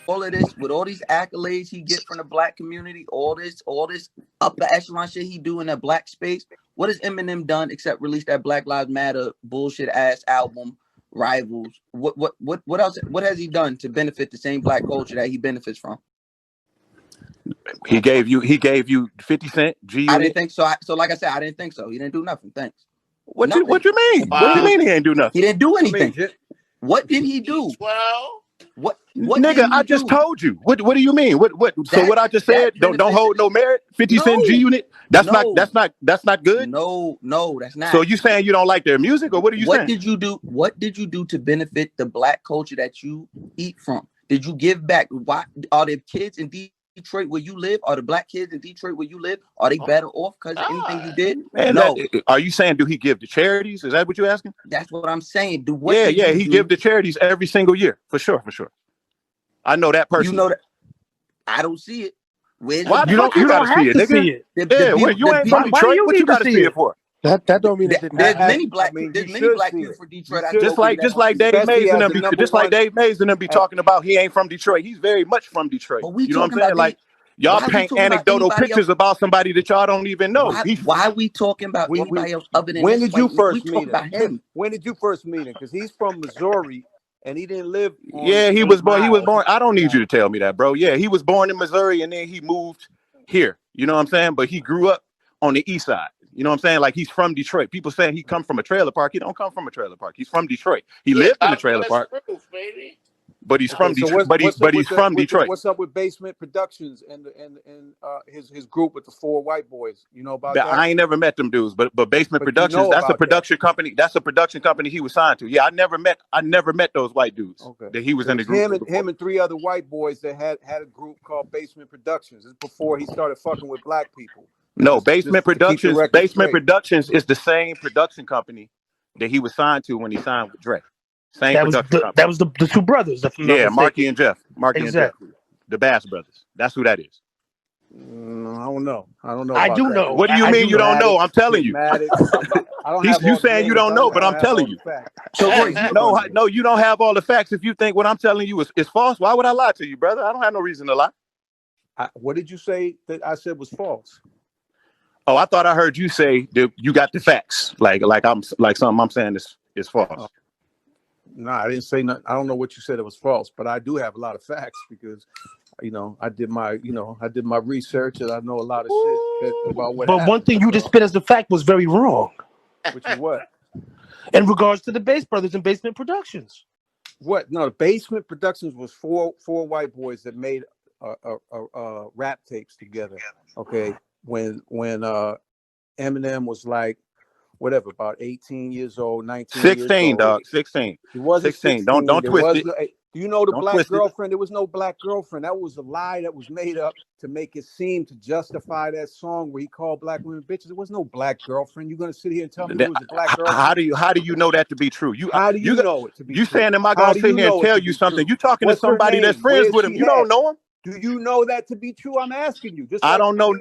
all of this, with all these accolades he get from the black community, all this upper echelon shit he do in that black space, what has Eminem done except release that Black Lives Matter bullshit ass album, Rivals? What else? What has he done to benefit the same black culture that he benefits from? He gave you 50 Cent. I didn't think so. So like I said, I didn't think so. He didn't do nothing. Thanks. What you mean? Wow. What do you mean he ain't do nothing? He didn't do anything. What did he do? Well, what nigga, I just told you. What do you mean? What so what I just said don't hold no merit? 50 Cent G Unit? That's not good? No, that's not. So you saying you don't like their music, or what are you saying? What did you do to benefit the black culture that you eat from? Did you give back? Why are there kids in Detroit where you live? Are the black kids in Detroit where you live? Are they better off because of anything you did? Man, no. Are you saying do he give to charities? Is that what you're asking? That's what I'm saying. He give to charities every single year for sure. I know that person. You know that. I don't see it. Why you don't have to see it? You ain't from Detroit. What you got to see it for? That don't mean that. There's many black people from Detroit. Just like Dave Mays and them be talking about he ain't from Detroit. He's very much from Detroit. You know what I'm saying? Like y'all paint anecdotal pictures about somebody that y'all don't even know. Why are we talking about anybody else other than when did you first meet him? When did you first meet him? Because he's from Missouri and he didn't live. He was born. I don't need you to tell me that, bro. Yeah, he was born in Missouri and then he moved here. You know what I'm saying? But he grew up on the east side. You know what I'm saying? Like he's from Detroit. People saying he come from a trailer park. He don't come from a trailer park. He's from Detroit. He lived in a trailer park. But he's from Detroit. But he's from Detroit. What's up with Basement Productions and his group with the 4 white boys? You know about that? I ain't never met them dudes, but Basement Productions, that's a production company. That's a production company he was signed to. Yeah, I never met those white dudes that he was in the group. Him and 3 other white boys that had a group called Basement Productions. It's before he started fucking with black people. No, Basement Productions is the same production company that he was signed to when he signed with Dre. That was the 2 brothers. Marky and Jeff. And Jeff. The Bass brothers. That's who that is. I don't know. I do know. What do you mean you don't know? I'm telling you. You saying you don't know, but I'm telling you. So no, you don't have all the facts. If you think what I'm telling you is false, why would I lie to you, brother? I don't have no reason to lie. What did you say that I said was false? Oh, I thought I heard you say that you got the facts. Like something I'm saying is false. No, I didn't say nothing. I don't know what you said it was false, but I do have a lot of facts because, I did my research and I know a lot of shit about what happened. But one thing you just spit as the fact was very wrong. Which is what? In regards to the Bass Brothers and Basement Productions. What? No, the Basement Productions was four white boys that made rap tapes together. Okay, when Eminem was like, whatever, about 18 years old, 19 16, years old. dog, 16. He wasn't 16. Don't twist it. Do you know the black girlfriend? There was no black girlfriend. That was a lie that was made up to make it seem to justify that song where he called black women bitches. There was no black girlfriend. You're gonna sit here and tell me there was a black girlfriend? How do you know that to be true? How do you know it to be true? You saying, am I gonna sit here and tell you something? You talking to somebody that's friends with him. You don't know him. Do you know that to be true? I'm asking you. I don't know.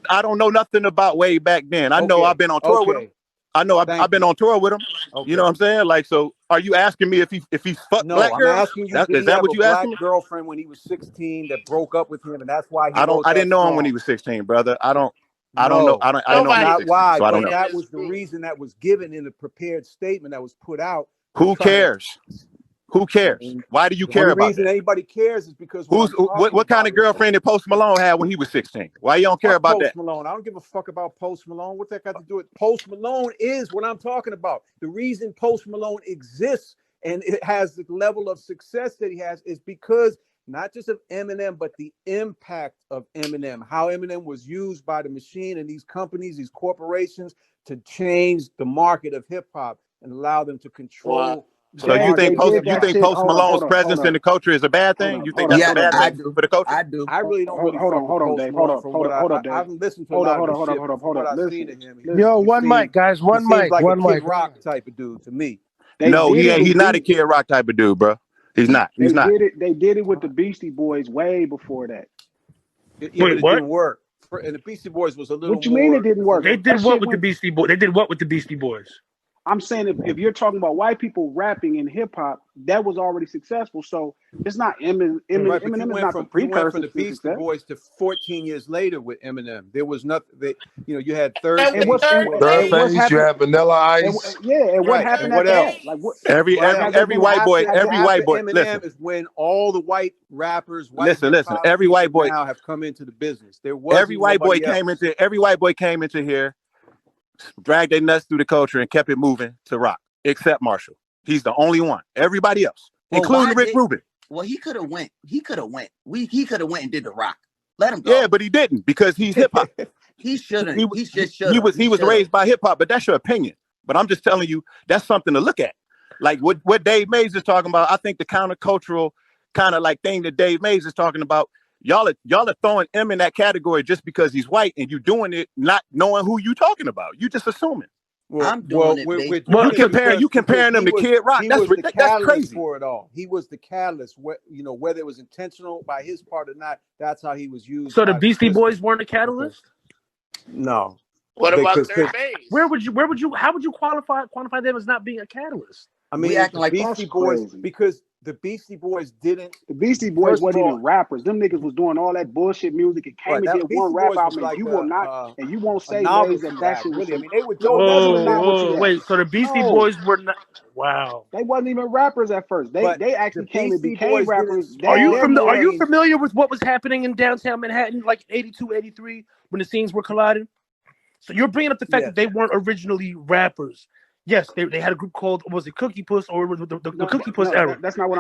I don't know nothing about way back then. I know I've been on tour with him. I know I've been on tour with him. Okay. You know what I'm saying? Like, so are you asking me if he fucked black girls? No, I'm asking you. Is that what you asking me? Girlfriend when he was 16 that broke up with him, and that's why I didn't know him when he was 16, brother. I don't know. I don't know. Not why, so I don't but know. that was the reason that was given in the prepared statement that was put out. Who cares? Who cares? Why do you care about that? The reason anybody cares is because what kind of girlfriend did Post Malone have when he was 16? Why you don't care about that? Post Malone. I don't give a fuck about Post Malone. What that got to do with Post Malone is what I'm talking about. The reason Post Malone exists and it has the level of success that he has is because not just of Eminem, but the impact of Eminem, how Eminem was used by the machine and these companies, these corporations to change the market of hip hop and allow them to control. Wow. So you think Post Malone's presence in the culture is a bad thing? You think that's a bad thing for the culture? I do. I really don't. Hold on, Dave. Hold up, Dave. I haven't listened to a lot of what I've seen of him. Yo, one mic, guys. One mic. Like one a Kid mic. Rock type of dude to me. No, he's not a Kid Rock type of dude, bro. He's not. He's not. They did it with the Beastie Boys way before that. Wait, but it didn't work. And the Beastie Boys was a little. What you mean it didn't work? They did what with the Beastie Boys? They did what with the Beastie Boys? I'm saying if you're talking about white people rapping in hip hop, that was already successful. So it's not Eminem. Right, but Eminem is not the you went precursor from the to Beastie success. Boys to 14 years later with Eminem. There was nothing. You had Third And Phase. what's You happened? have Vanilla Ice. And what Right, happened and what after else? that? Like what? Every has there been white boy, has every there- white boy. Eminem Listen, is when all the white rappers, listen. hip-hop Every white people boy now have come into the business. There wasn't nobody else. every white boy came into here, dragged their nuts through the culture, and kept it moving to rock. Except Marshall, he's the only one. Everybody else, including Rick Rubin. Well, he could have went. He could have went. He could have went and did the rock. Let him go. Yeah, but he didn't because he's hip hop. He shouldn't. He just should. He was raised by hip hop, but that's your opinion. But I'm just telling you that's something to look at. Like what Dave Mays is talking about. I think the countercultural kind of like thing that Dave Mays is talking about. Y'all are throwing him in that category just because he's white, and you doing it not knowing who you talking about. You just assuming. Well, I'm doing you comparing them to Kid Rock. That's crazy for it all. He was the catalyst. Whether it was intentional by his part or not, that's how he was used. So the Beastie Boys weren't a catalyst? No. What about Third Phase? How would you quantify them as not being a catalyst? I mean, acting like Beastie Boys because the Beastie Boys didn't. The Beastie Boys wasn't even rappers. Them niggas was doing all that bullshit music and came and did one rap album. And you will not, and you won't say ways that shit was. Really, I mean, they were. Wait. So the Beastie Boys were not. Wow. They wasn't even rappers at first. They actually came and became rappers. Are you familiar with what was happening in downtown Manhattan, like 82, 83, when the scenes were colliding? So you're bringing up the fact that they weren't originally rappers. Yes, they had a group called, was it Cookie Puss or the Cookie Puss era? That's not what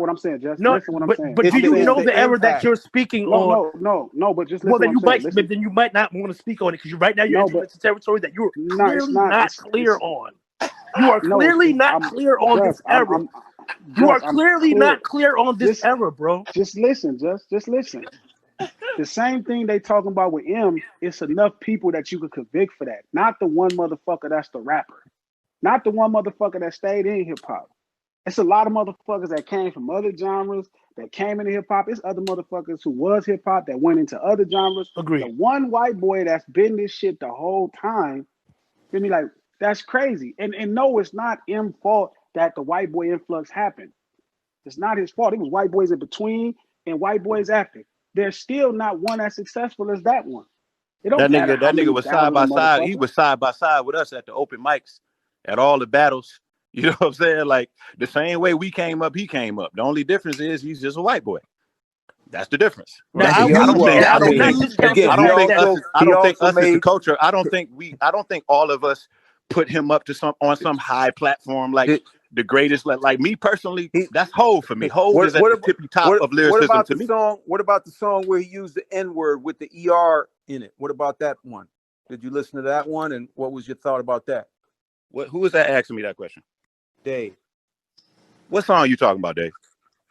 I'm saying, Jess. No, listen what I'm saying. But do you know the era that you're speaking on? No, but just listen. Well, then you might not want to speak on it because right now you're entering into territory that you're clearly not clear on. You are clearly not clear on this era. You are clearly not clear on this era, bro. Just listen. The same thing they talking about with M, it's enough people that you could convict for that. Not the one motherfucker that's the rapper. Not the one motherfucker that stayed in hip hop. It's a lot of motherfuckers that came from other genres that came into hip hop. It's other motherfuckers who was hip hop that went into other genres. Agreed. The one white boy that's been this shit the whole time, I mean, like, that's crazy. And no, it's not M's fault that the white boy influx happened. It's not his fault. It was white boys in between and white boys after. There's still not one as successful as that one. That nigga was side by side. He was side by side with us at the open mics, at all the battles. You know what I'm saying? Like the same way we came up, he came up. The only difference is he's just a white boy. That's the difference. I don't think us as a culture. I don't think all of us put him up to on some high platform like the greatest. Like me personally, that's Hov for me. Hov is at the tippy top of lyricism to me. What about the song where he used the N-word with the ER in it? What about that one? Did you listen to that one? And what was your thought about that? Who was that asking me that question? Dave. What song are you talking about, Dave?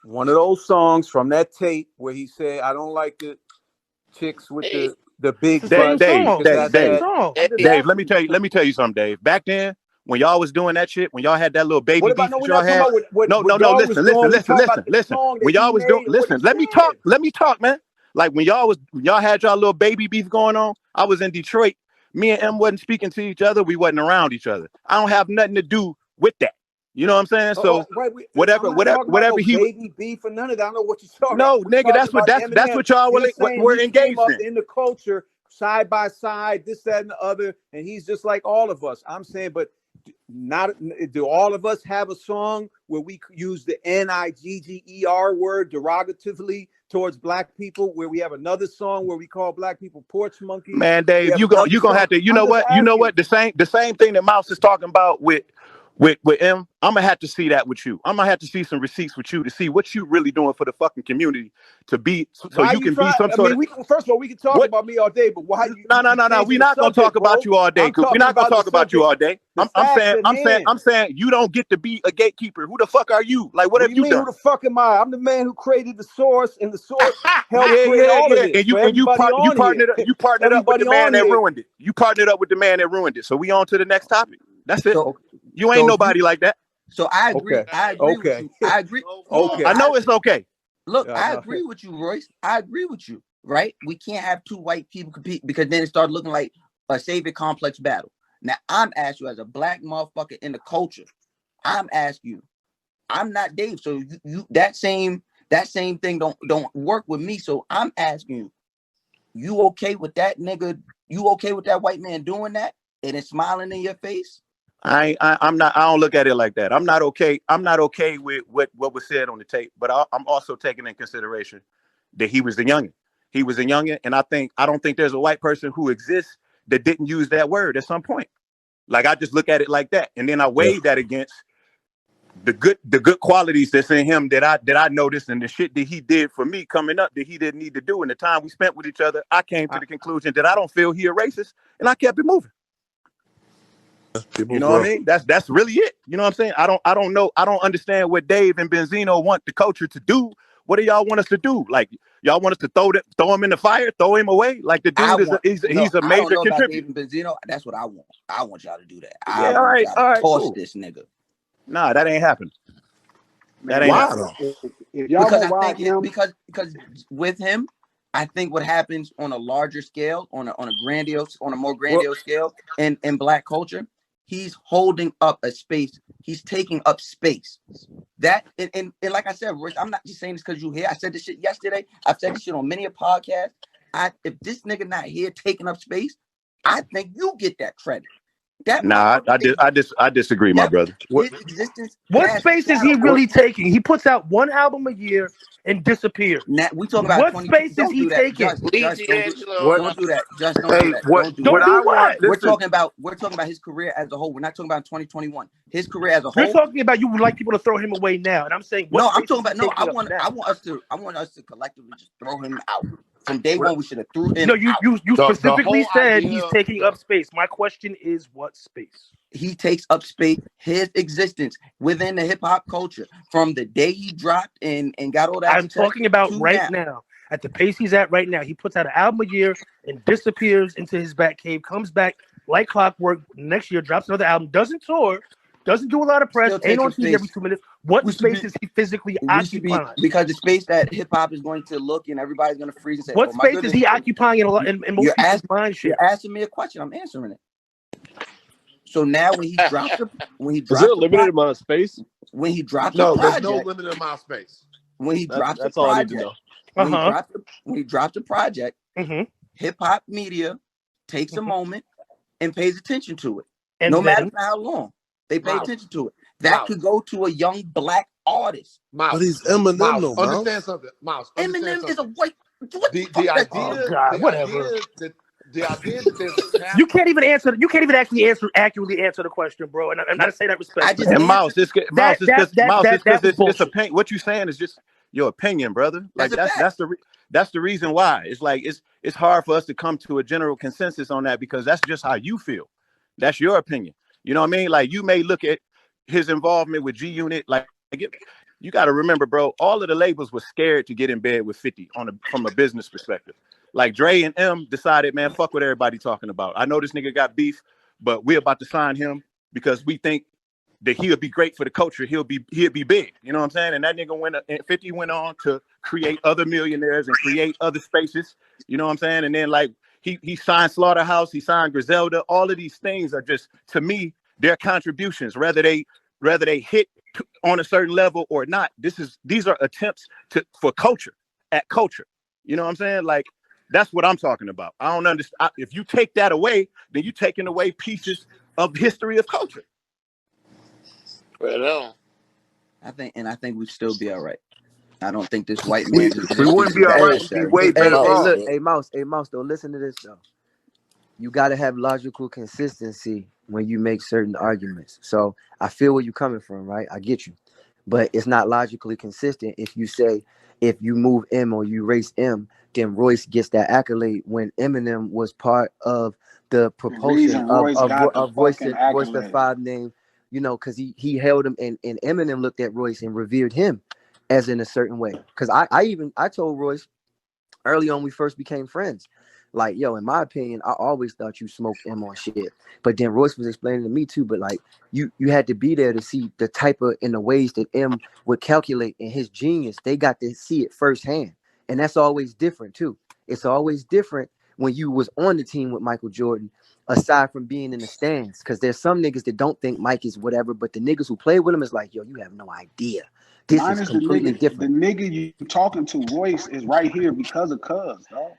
One of those songs from that tape where he said, "I don't like the chicks with the big Dave. Dave, let me tell you something, Dave. Back then, when y'all was doing that shit, when y'all had that little baby beef that y'all had. Listen. When y'all was doing, let me talk, man. Like when y'all had y'all little baby beef going on, I was in Detroit. Me and M wasn't speaking to each other. We wasn't around each other. I don't have nothing to do with that. You know what I'm saying? So whatever he baby beef or none of that. I don't know what you're talking about. No, nigga, that's what y'all were engaged in the culture, side by side, this, that, and the other, and he's just like all of us. I'm saying, but do all of us have a song where we use the Nigger word derogatively towards black people, where we have another song where we call black people porch monkeys? Man, Dave, you gonna have to, you know what, the same thing that Mouse is talking about with M, I'm gonna have to see that with you. I'm gonna have to see some receipts with you to see what you really doing for the fucking community to be so you can be some sort of. First of all, we can talk about me all day, but why you? No. We're not gonna talk about you all day. We're not gonna talk about you all day. I'm saying you don't get to be a gatekeeper. Who the fuck are you? Like, what have you done? Who the fuck am I? I'm the man who created the source, and the source helped create all of it. And you partnered up with the man that ruined it. You partnered up with the man that ruined it. So we on to the next topic. That's it. You ain't nobody like that. So I agree. Okay. I agree. With you. I agree. Okay. I know it's okay. Look, I agree with you, Royce. I agree with you. Right? We can't have two white people compete because then it started looking like a savior complex battle. Now I'm asking you as a black motherfucker in the culture. I'm asking you. I'm not Dave, so you that same thing don't work with me. So I'm asking you. You okay with that nigga? You okay with that white man doing that and it's smiling in your face? I'm not. I don't look at it like that. I'm not okay. I'm not okay with what was said on the tape. But I'm also taking in consideration that he was the youngin. He was a youngin, and I don't think there's a white person who exists that didn't use that word at some point. Like I just look at it like that, and then I weigh that against the good qualities that's in him that I noticed, and the shit that he did for me coming up that he didn't need to do. In the time we spent with each other, I came to the conclusion that I don't feel he a racist, and I kept it moving. You know what I mean? That's really it. You know what I'm saying? I don't know. I don't understand what Dave and Benzino want the culture to do. What do y'all want us to do? Like y'all want us to throw him in the fire, throw him away? Like the dude he's a major contributor. Dave and Benzino, that's what I want. I want y'all to do that. Yeah, all right, toss cool. this nigga. Nah, that ain't happening. Man, that ain't happening. If y'all because with him, I think what happens on a larger scale, on a more grandiose scale in black culture, he's holding up a space. He's taking up space. That and like I said, Royce, I'm not just saying this because you here. I said this shit yesterday. I've said this shit on many a podcast. If this nigga not here taking up space, I think you get that credit. I disagree, my brother. His existence. What space is he really taking? He puts out one album a year and disappears. Now we talking about what space is he taking? Don't do that. Just don't do that. Don't do what? We're talking about his career as a whole. We're not talking about 2021. His career as a whole. You're talking about you would like people to throw him away now, and I'm saying I want us to collectively just throw him out. From day one, we should have threw him. No, you specifically said he's taking up space. My question is, what space? He takes up space. His existence within the hip hop culture from the day he dropped and got all that. I'm talking about right now. At the pace he's at right now, he puts out an album a year and disappears into his back cave. Comes back like clockwork. Next year, drops another album. Doesn't tour. Doesn't do a lot of press. Ain't on TV every 2 minutes. What space is he physically occupying? Because the space that hip hop is going to look and everybody's going to freeze and say, what space is he occupying in most people's mind share? You're asking me a question. I'm answering it. So now when he drops is there a limited amount of space? When he drops there's no limited amount of space. When he drops that's all I need to know. When he drops the project, hip hop media takes a moment and pays attention to it. And no matter how long. They pay attention to it. That could go to a young black artist. But he's Eminem, though. Understand something, Mouse. Eminem is a white. The idea that there's you can't even actually accurately answer the question, bro. And I'm not to say that respectfully. Mouse, it's opinion. What you saying is just your opinion, brother. Like that's the reason why. It's like it's hard for us to come to a general consensus on that because that's just how you feel. That's your opinion. You know what I mean? Like you may look at his involvement with G Unit. Like you got to remember, bro. All of the labels were scared to get in bed with 50 from a business perspective. Like Dre and M decided, man, fuck what everybody talking about. I know this nigga got beef, but we're about to sign him because we think that he'll be great for the culture. He'll be big. You know what I'm saying? And that nigga 50 went on to create other millionaires and create other spaces. You know what I'm saying? And then like. He signed Slaughterhouse, he signed Griselda. All of these things are just, to me, their contributions, whether they hit on a certain level or not. These are attempts for culture. You know what I'm saying? Like that's what I'm talking about. I don't understand. If you take that away, then you're taking away pieces of history of culture. Well, I think we'd still be all right. I don't think this white man. We wouldn't be all right. We'd be way better off. Hey, Mouse, though, listen to this, though. You got to have logical consistency when you make certain arguments. So I feel where you're coming from, right? I get you. But it's not logically consistent if you say, if you move M or you race M, then Royce gets that accolade when Eminem was part of the propulsion of Royce the 5 name, you know, because he held him and Eminem looked at Royce and revered him as in a certain way. Because I told Royce early on we first became friends, like, yo, in my opinion, I always thought you smoked M on shit. But then Royce was explaining to me too, but like you had to be there to see the type of in the ways that M would calculate in his genius. They got to see it firsthand. And that's always different too. It's always different when you was on the team with Michael Jordan, aside from being in the stands? Because there's some niggas that don't think Mike is whatever, but the niggas who play with him is like, yo, you have no idea. This is completely different. The nigga you talking to, Royce, is right here because of Cuz, dog.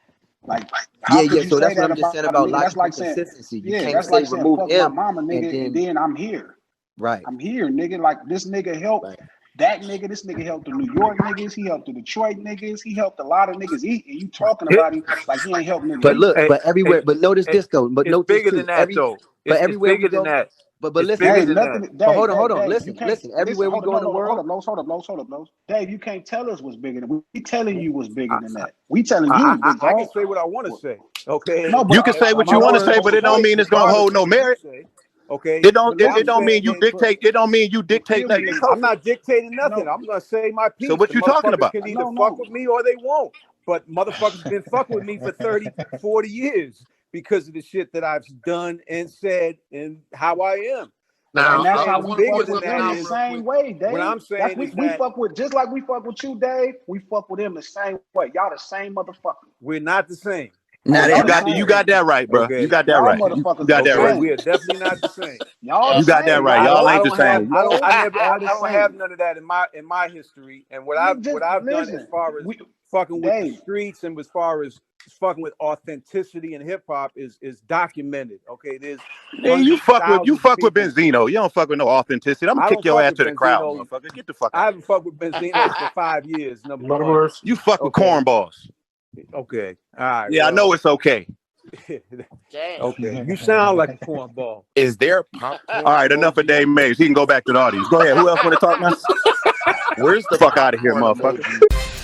Like, yeah. So that's what I'm just saying about logical consistency. You can't that's say like saying, remove fuck him, my mama, nigga, and then I'm here. Right. I'm here, nigga. Like, this nigga helped that nigga. This nigga helped the New York niggas. He helped the Detroit niggas. He helped a lot of niggas eat. And you talking about him like he ain't helped niggas. But look, but everywhere, but notice this though. But it's bigger than that though. But everywhere we go, but listen, but hold on. Listen. Everywhere we go in the world. Hold up. Dave, you can't tell us what's bigger than we telling you what's bigger than that. We telling you. I can say what I want to say. Okay. No, you can say what you want to say, but it don't mean it's gonna hold no merit. Okay. It don't mean you dictate. It don't mean you dictate nothing. I'm not dictating nothing. I'm gonna say my piece. So what you talking about? Can either fuck with me or they won't. But motherfuckers been fucking with me for 30, 40 years because of the shit that I've done and said and how I am. Now, and that's how we fuck with them the same way, Dave. What I'm saying is we fuck with, just like we fuck with you, Dave, we fuck with them the same way. Y'all the same motherfucker. We're not the same. Nah, you got that right, bro. Okay. You got that right. You got that right. We are definitely not the same. Y'all you got that right. Y'all ain't the same. I don't have none of that in my history. And what I've done as far as fucking with the streets and as far as fucking with authenticity in hip hop is documented. Okay, there's you fuck with Benzino. You don't fuck with no authenticity. I'm gonna kick your ass to the crowd, motherfucker. Get the fuck out. I haven't fucked with Benzino for 5 years. Number one. You fuck with cornballs. Okay. All right. Yeah, I know it's okay. Okay. You sound like a cornball. Is there popcorn? All right, enough of Dave Mays. He can go back to the audience. Go ahead. Who else want to talk now? Where's the fuck out of here, motherfucker?